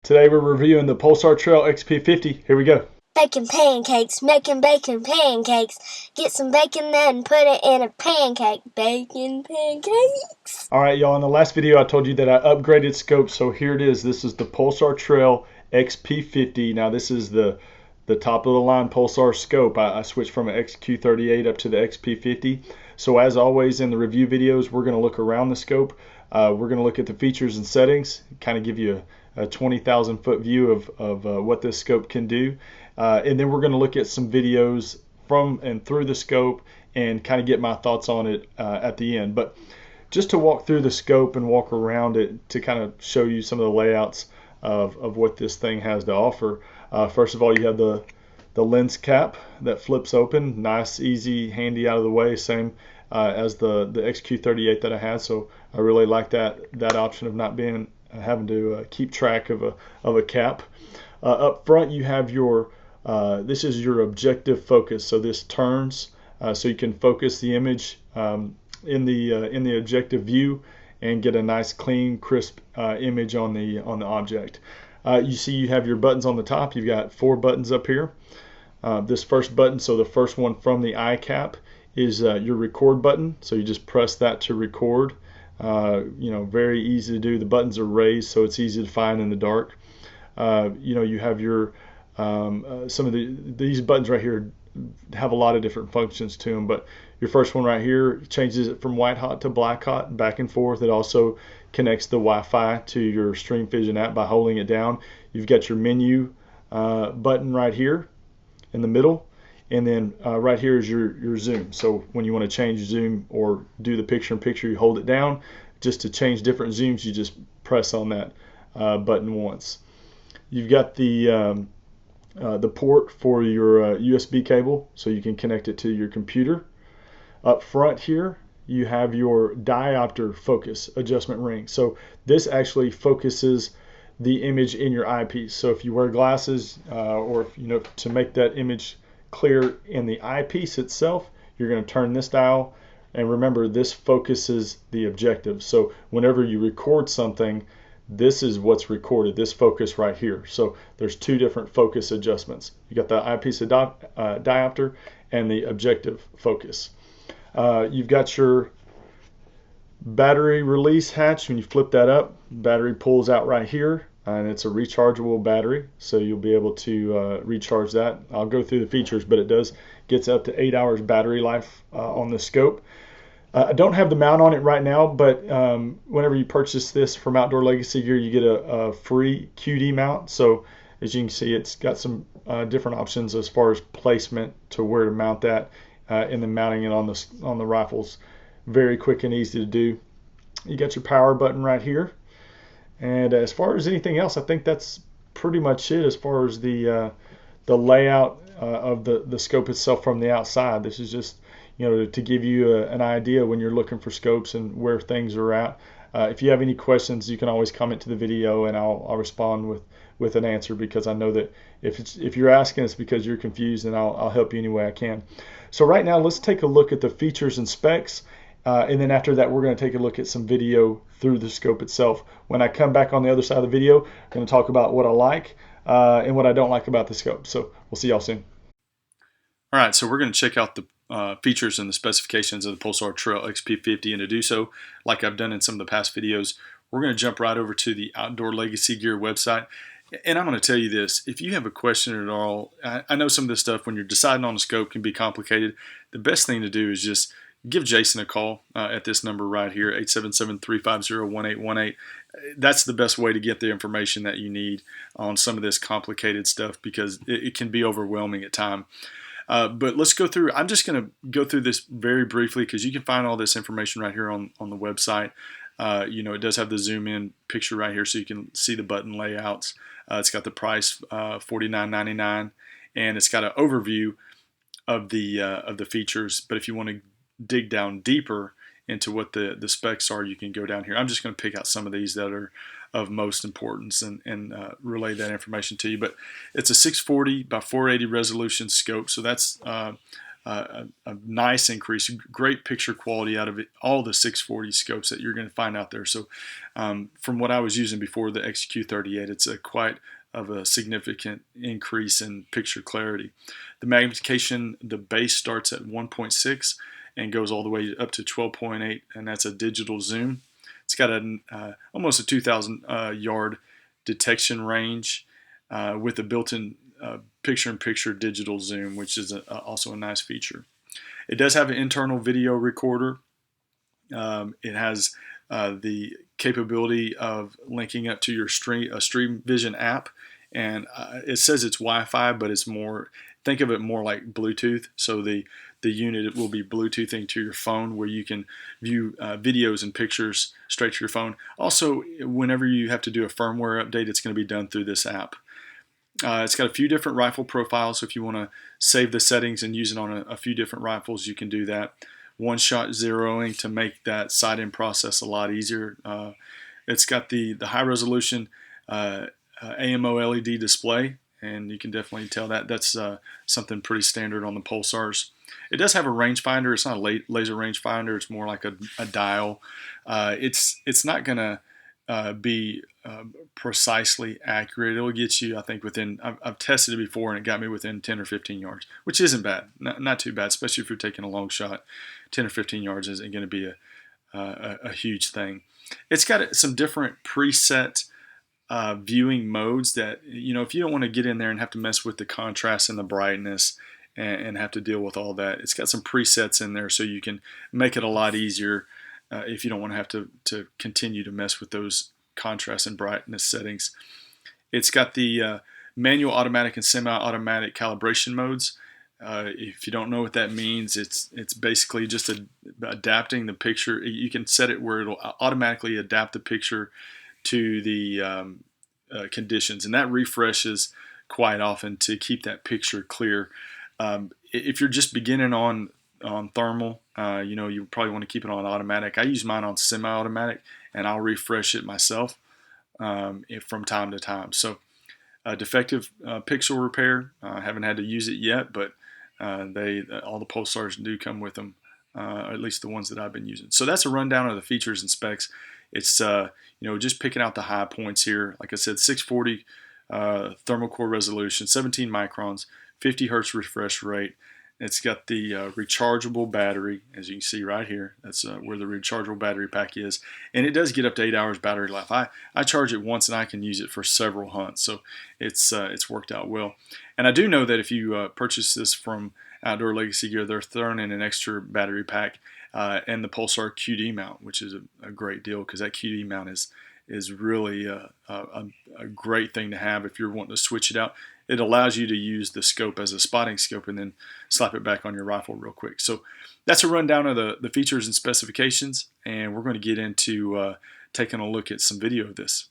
Today we're reviewing the PULSAR Trail XP50. Here we go. Making pancakes, making bacon pancakes. Get some bacon then put it in a pancake. Bacon pancakes. All right, y'all, in the last video I told you that I upgraded scopes, so here it is. This is the PULSAR Trail XP50. Now this is the top of the line PULSAR scope. I switched from an XQ38 up to the XP50. So as always in the review videos, we're going to look around the scope. We're going to look at the features and settings, kind of give you a 20,000 foot view of what this scope can do. And then we're going to look at some videos from and through the scope and kind of get my thoughts on it at the end. But just to walk through the scope and walk around it to kind of show you some of the layouts of what this thing has to offer. First of all, you have the lens cap that flips open. Nice, easy, handy, out of the way. Same as the XQ38 that I had. So I really like that option of not having to keep track of a cap. Up front, you have your this is your objective focus. So this turns so you can focus the image in the objective view and get a nice, clean, crisp image on the object. You see you have your buttons on the top. You've got 4 buttons up here. This first button, so the first one from the eye cap, is your record button. So you just press that to record. Very easy to do. The buttons are raised, so it's easy to find in the dark. You have your some of these buttons right here have a lot of different functions to them, but your first one right here changes it from white hot to black hot, back and forth. It also connects the Wi-Fi to your Stream Vision app by holding it down. You've got your menu button right here in the middle, and then right here is your zoom. So when you want to change zoom or do the picture-in-picture, you hold it down. Just to change different zooms, you just press on that button once. You've got the port for your USB cable, so you can connect it to your computer. Up front here, you have your diopter focus adjustment ring. So this actually focuses the image in your eyepiece. So if you wear glasses or if, to make that image clear in the eyepiece itself, you're going to turn this dial. And remember, this focuses the objective. So whenever you record something, this is what's recorded, this focus right here. So there's 2 different focus adjustments. You got the eyepiece diopter and the objective focus. You've got your battery release hatch. When you flip that up, battery pulls out right here, and it's a rechargeable battery, so you'll be able to recharge that. I'll go through the features, but it gets up to 8 hours battery life on the scope. I don't have the mount on it right now, but whenever you purchase this from Outdoor Legacy Gear, you get a free QD mount. So as you can see, it's got some different options as far as placement to where to mount that, and then mounting it on the rifles. Very quick and easy to do. You got your power button right here. And as far as anything else, I think that's pretty much it as far as the layout of the scope itself from the outside. This is just to give you an idea when you're looking for scopes and where things are at. If you have any questions, you can always comment to the video, and I'll respond with an answer, because I know that if you're asking, it's because you're confused, and I'll help you any way I can. So right now, let's take a look at the features and specs, and then after that, we're going to take a look at some video through the scope itself. When I come back on the other side of the video, I'm going to talk about what I like and what I don't like about the scope. So we'll see y'all soon. All right, so we're going to check out the features and the specifications of the PULSAR Trail XP50, and to do so, like I've done in some of the past videos, we're going to jump right over to the Outdoor Legacy Gear website. And I'm going to tell you this: if you have a question at all, I know some of this stuff when you're deciding on a scope can be complicated. The best thing to do is just give Jason a call at this number right here, 877-350-1818. That's the best way to get the information that you need on some of this complicated stuff, because it can be overwhelming at times. But let's go through. I'm just going to go through this very briefly, because you can find all this information right here on the website. It does have the zoom in picture right here, so you can see the button layouts. It's got the price, $49.99, and it's got an overview of the features. But if you want to dig down deeper into what the specs are, you can go down here. I'm just going to pick out some of these that are of most importance and relay that information to you. But it's a 640 by 480 resolution scope, so that's a nice increase, great picture quality out of it, all the 640 scopes that you're going to find out there. So from what I was using before, the XQ38, it's a quite of a significant increase in picture clarity. The magnification, the base starts at 1.6 and goes all the way up to 12.8, and that's a digital zoom. It's got almost a 2,000 yard detection range with a built-in picture-in-picture digital zoom, which is also a nice feature. It does have an internal video recorder. It has the capability of linking up to your Stream Vision app, and it says it's Wi-Fi, but it's more, think of it more like Bluetooth. So the unit will be Bluetoothing to your phone, where you can view videos and pictures straight to your phone. Also, whenever you have to do a firmware update, it's going to be done through this app. It's got a few different rifle profiles, so if you want to save the settings and use it on a few different rifles, you can do that. One-shot zeroing to make that sight-in process a lot easier. It's got the high-resolution AMO LED display, and you can definitely tell that's something pretty standard on the Pulsars. It does have a rangefinder. It's not a laser rangefinder. It's more like a dial. It's not going to be precisely accurate. It'll get you, I think, within, I've tested it before, and it got me within 10 or 15 yards, which isn't bad. Not too bad, especially if you're taking a long shot. 10 or 15 yards isn't going to be a huge thing. It's got some different preset viewing modes that, you know, if you don't want to get in there and have to mess with the contrast and the brightness and have to deal with all that, it's got some presets in there so you can make it a lot easier if you don't want to have to continue to mess with those contrast and brightness settings. It's got the manual, automatic, and semi-automatic calibration modes. If you don't know what that means, it's basically just adapting the picture. You can set it where it'll automatically adapt the picture to the conditions, and that refreshes quite often to keep that picture clear. If you're just beginning on thermal, you know, you probably want to keep it on automatic. I use mine on semi-automatic, and I'll refresh it myself from time to time. So defective pixel repair, I haven't had to use it yet, but all the Pulsars do come with them, at least the ones that I've been using. So that's a rundown of the features and specs. It's you know, just picking out the high points here. Like I said, 640 thermal core resolution, 17 microns, 50 hertz refresh rate. It's got the rechargeable battery, as you can see right here. That's where the rechargeable battery pack is. And it does get up to 8 hours battery life. I charge it once and I can use it for several hunts. So it's worked out well. And I do know that if you purchase this from Outdoor Legacy Gear, they're throwing in an extra battery pack and the Pulsar QD mount, which is a great deal, because that QD mount is really a great thing to have if you're wanting to switch it out. It allows you to use the scope as a spotting scope and then slap it back on your rifle real quick. So that's a rundown of the features and specifications, and we're going to get into taking a look at some video of this.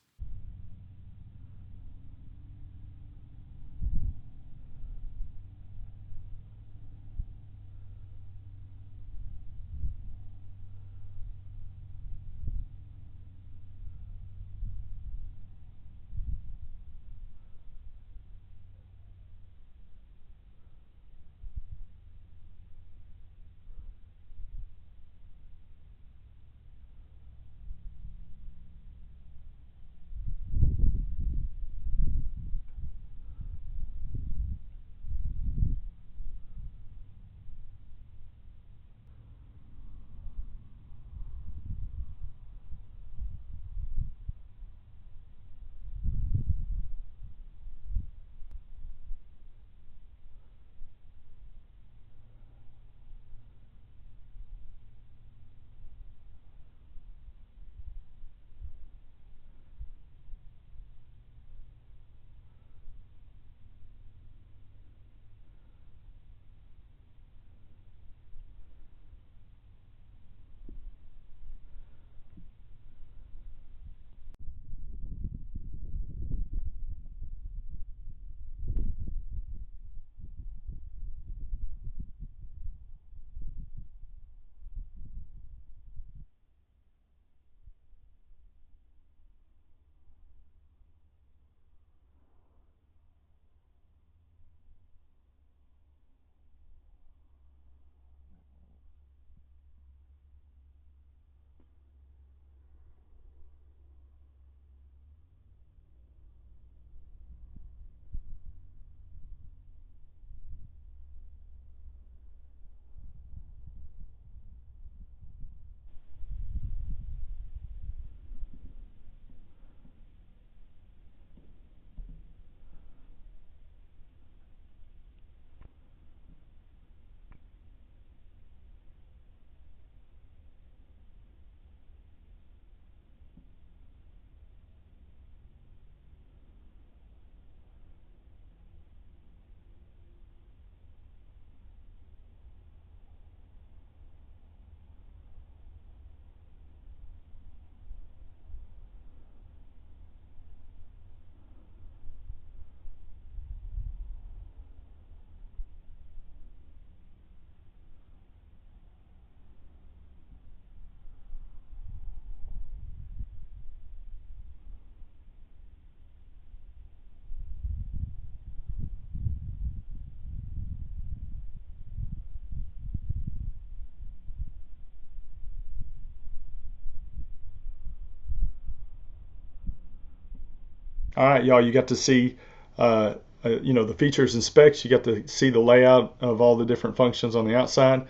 All right, y'all, you got to see the features and specs. You got to see the layout of all the different functions on the outside.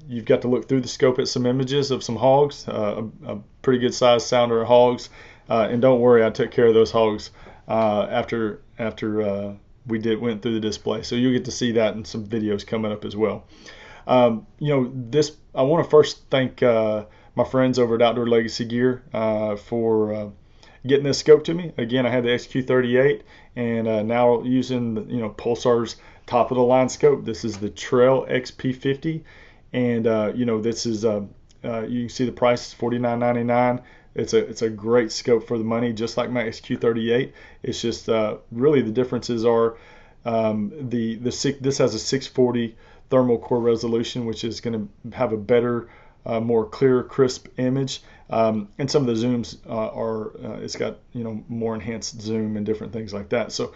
You've got to look through the scope at some images of some hogs, a pretty good sized sounder of hogs. And don't worry, I took care of those hogs after we went through the display. So you'll get to see that in some videos coming up as well. I want to first thank my friends over at Outdoor Legacy Gear for getting this scope to me. Again, I had the XQ38 and now using Pulsar's top of the line scope. This is the Trail XP50, and this is you can see the price is $49.99. It's a great scope for the money, just like my XQ38. It's just really the differences are this has a 640 thermal core resolution, which is going to have a better, more clear, crisp image. And some of the zooms it's got more enhanced zoom and different things like that. So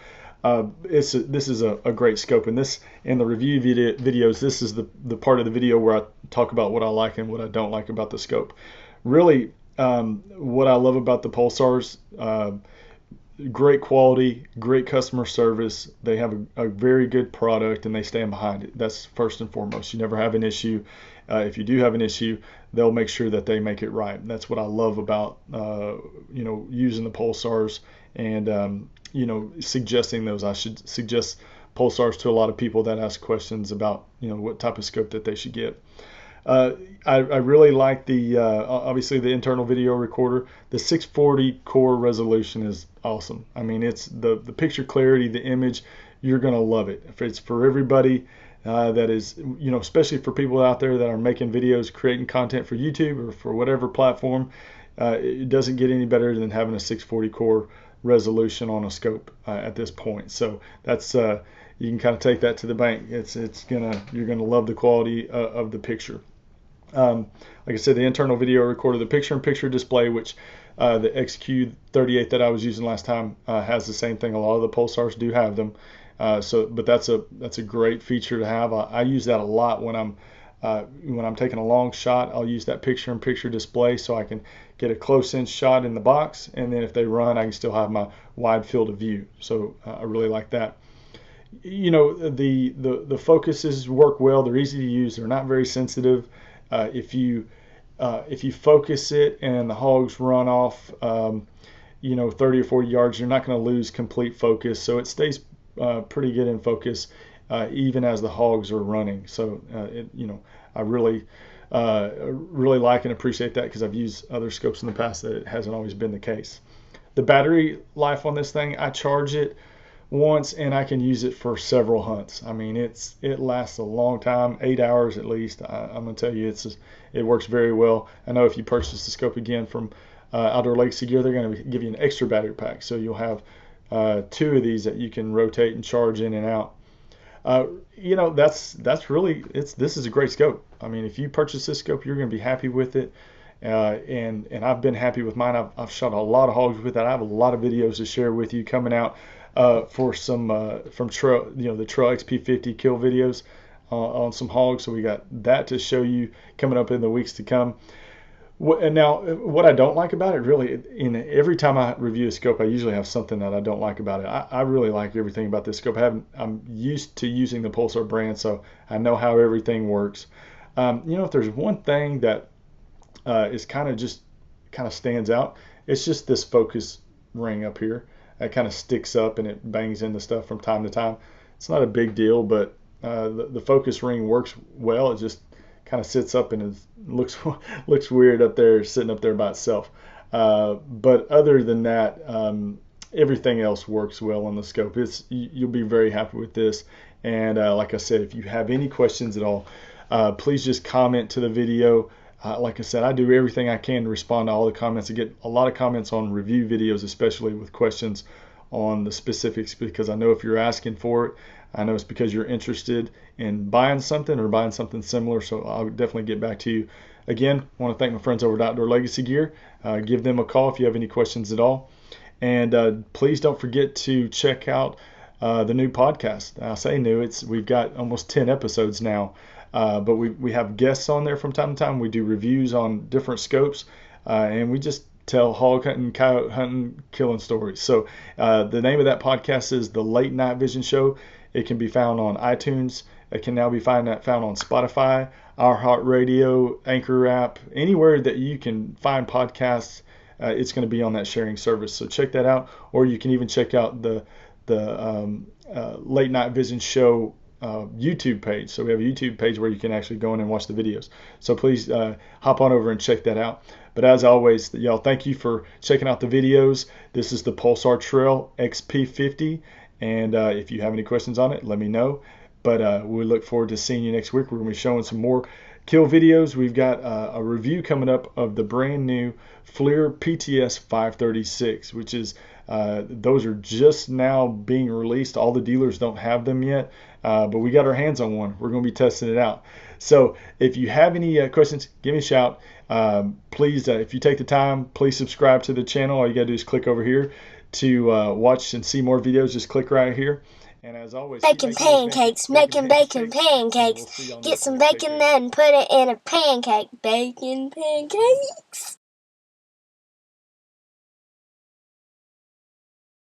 this is a great scope. And in the review videos, this is the part of the video where I talk about what I like and what I don't like about the scope. Really, what I love about the Pulsars, great quality, great customer service. They have a very good product and they stand behind it. That's first and foremost. You never have an issue. If you do have an issue, they'll make sure that they make it right. And that's what I love about using the Pulsars and suggesting those. I should suggest Pulsars to a lot of people that ask questions about what type of scope that they should get. I really like the obviously the internal video recorder. The 640 core resolution is awesome. I mean, it's the picture clarity, the image, you're gonna love it. If it's for everybody, that is, especially for people out there that are making videos, creating content for YouTube or for whatever platform, it doesn't get any better than having a 640 core resolution on a scope at this point. So that's you can kind of take that to the bank. You're gonna love the quality of the picture. Like I said, the internal video recorder, the picture-in-picture display, which the XQ38 that I was using last time has the same thing. A lot of the Pulsars do have them. But that's a great feature to have. I use that a lot when I'm taking a long shot. I'll use that picture-in-picture display so I can get a close-in shot in the box, and then if they run, I can still have my wide field of view. So I really like that. The focuses work well. They're easy to use. They're not very sensitive. If you focus it and the hogs run off 30 or 40 yards, you're not going to lose complete focus. So it stays pretty good in focus even as the hogs are running. So I really like and appreciate that, because I've used other scopes in the past that it hasn't always been the case. The battery life on this thing, I charge it once and I can use it for several hunts. I mean, it lasts a long time, 8 hours at least. I'm gonna tell you, it works very well. I know if you purchase the scope again from Outdoor Legacy Gear, they're going to give you an extra battery pack, so you'll have 2 of these that you can rotate and charge in and out. That's really, this is a great scope. I mean, if you purchase this scope, you're going to be happy with it. And I've been happy with mine. I've shot a lot of hogs with it. I have a lot of videos to share with you coming out for some from Trail, the Trail XP50 kill videos on some hogs. So we got that to show you coming up in the weeks to come. And now, what I don't like about it, really, every time I review a scope, I usually have something that I don't like about it. I really like everything about this scope. I'm used to using the Pulsar brand, so I know how everything works. If there's one thing that is kind of stands out, it's just this focus ring up here. It kind of sticks up and it bangs into stuff from time to time. It's not a big deal, but the focus ring works well. It just kind of sits up and looks weird up there, sitting up there by itself. But other than that, everything else works well on the scope. You'll be very happy with this. And like I said, if you have any questions at all, please just comment to the video. Like I said, I do everything I can to respond to all the comments. I get a lot of comments on review videos, especially with questions on the specifics, because I know if you're asking for it, I know it's because you're interested in buying something or buying something similar. So I'll definitely get back to you. Again, I want to thank my friends over at Outdoor Legacy Gear. Give them a call if you have any questions at all. And please don't forget to check out the new podcast. I say new, we've got almost 10 episodes now. But we have guests on there from time to time. We do reviews on different scopes, and we just tell hog hunting, coyote hunting, killing stories. So the name of that podcast is The Late Night Vision Show. It can be found on iTunes. It can now be found on Spotify, iHeartRadio, Anchor app, anywhere that you can find podcasts. It's going to be on that sharing service. So check that out, or you can even check out the Late Night Vision Show YouTube page. So we have a YouTube page where you can actually go in and watch the videos. So please hop on over and check that out. But as always, y'all, thank you for checking out the videos. This is the PULSAR Trail XP50, and if you have any questions on it, let me know. But we look forward to seeing you next week. We're going to be showing some more kill videos. We've got a review coming up of the brand new FLIR PTS 536, which is those are just now being released. All the dealers don't have them yet, but we got our hands on one. We're going to be testing it out. So if you have any questions, give me a shout. Please, if you take the time, please subscribe to the channel. All you got to do is click over here to watch and see more videos. Just click right here. And as always, Making pancakes, making bacon pancakes. Get some bacon then put it in a pancake. Bacon pancakes.